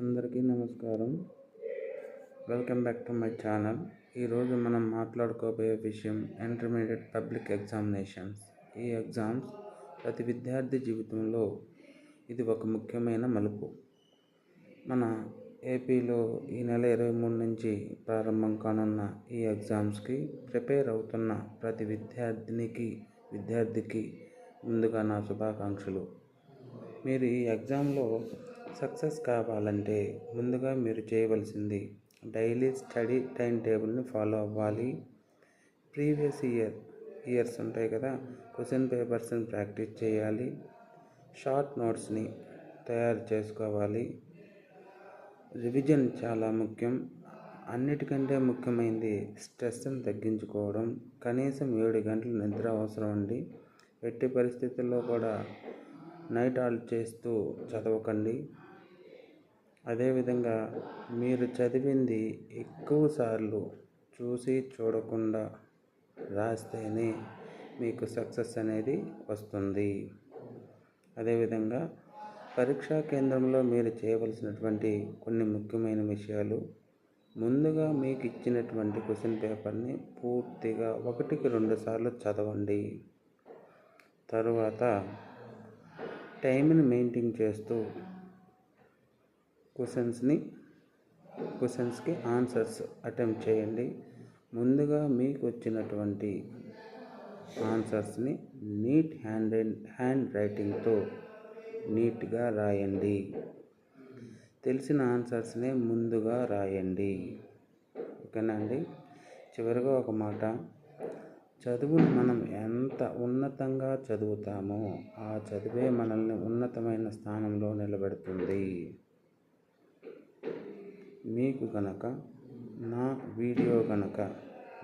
అందరికీ నమస్కారం. Welcome back to my channel. ఈరోజు మనం మాట్లాడుకోబోయే విషయం ఇంటర్మీడియట్ పబ్లిక్ ఎగ్జామినేషన్స్. ఈ ఎగ్జామ్స్ ప్రతి విద్యార్థి జీవితంలో ఇది ఒక ముఖ్యమైన మలుపు. మన ఏపీలో ఈ నెల 23 నుంచి ప్రారంభం కానున్న ఈ ఎగ్జామ్స్కి ప్రిపేర్ అవుతున్న ప్రతి విద్యార్థికి ముందుగా నా శుభాకాంక్షలు. మీరు ఈ ఎగ్జామ్లో సక్సెస్ కావాలంటే ముందుగా మీరు చేయవలసింది డైలీ స్టడీ టైం టేబుల్ని ఫాలో అవ్వాలి. ప్రీవియస్ ఇయర్స్ ఉంటాయి కదా, క్వశ్చన్ పేపర్స్ని ప్రాక్టీస్ చేయాలి. షార్ట్ నోట్స్ని తయారు చేసుకోవాలి. రివిజన్ చాలా ముఖ్యం. అన్నిటికంటే ముఖ్యమైనది స్ట్రెస్ని తగ్గించుకోవడం. కనీసం 7 గంటలు నిద్ర అవసరం అండి. ఎట్టి పరిస్థితుల్లో కూడా నైట్ హాల్ట్ చేస్తూ చదవకండి. అదేవిధంగా మీరు చదివింది ఎక్కువసార్లు చూడకుండా రాస్తేనే మీకు సక్సెస్ అనేది వస్తుంది. అదేవిధంగా పరీక్షా కేంద్రంలో మీరు చేయవలసినటువంటి కొన్ని ముఖ్యమైన విషయాలు: ముందుగా మీకు ఇచ్చినటువంటి క్వశ్చన్ పేపర్ని పూర్తిగా 1కి 2 సార్లు చదవండి. తరువాత టైంని మెయింటైన్ చేస్తూ క్వశ్చన్స్కి ఆన్సర్స్ అటెంప్ట్ చేయండి. ముందుగా మీకు వచ్చినటువంటి ఆన్సర్స్ని నీట్ హ్యాండ్ రైటింగ్తో నీట్గా రాయండి. తెలిసిన ఆన్సర్స్నే ముందుగా రాయండి. ఓకేనా అండి? చివరిగా ఒక మాట: చదువును మనం ఎంత ఉన్నతంగా చదువుతామో ఆ చదువే మనల్ని ఉన్నతమైన స్థానంలో నిలబెడుతుంది. మీకు కనుక నా వీడియో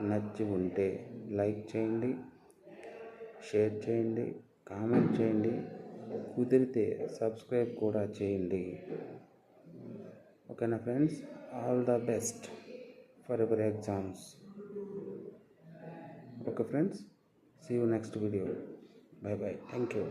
నచ్చి ఉంటే లైక్ చేయండి, షేర్ చేయండి, కామెంట్ చేయండి, కుదిరితే సబ్స్క్రైబ్ కూడా చేయండి. ఓకేనా friends? All the best for your exams. Okay friends, see you next video. Bye bye. Thank you.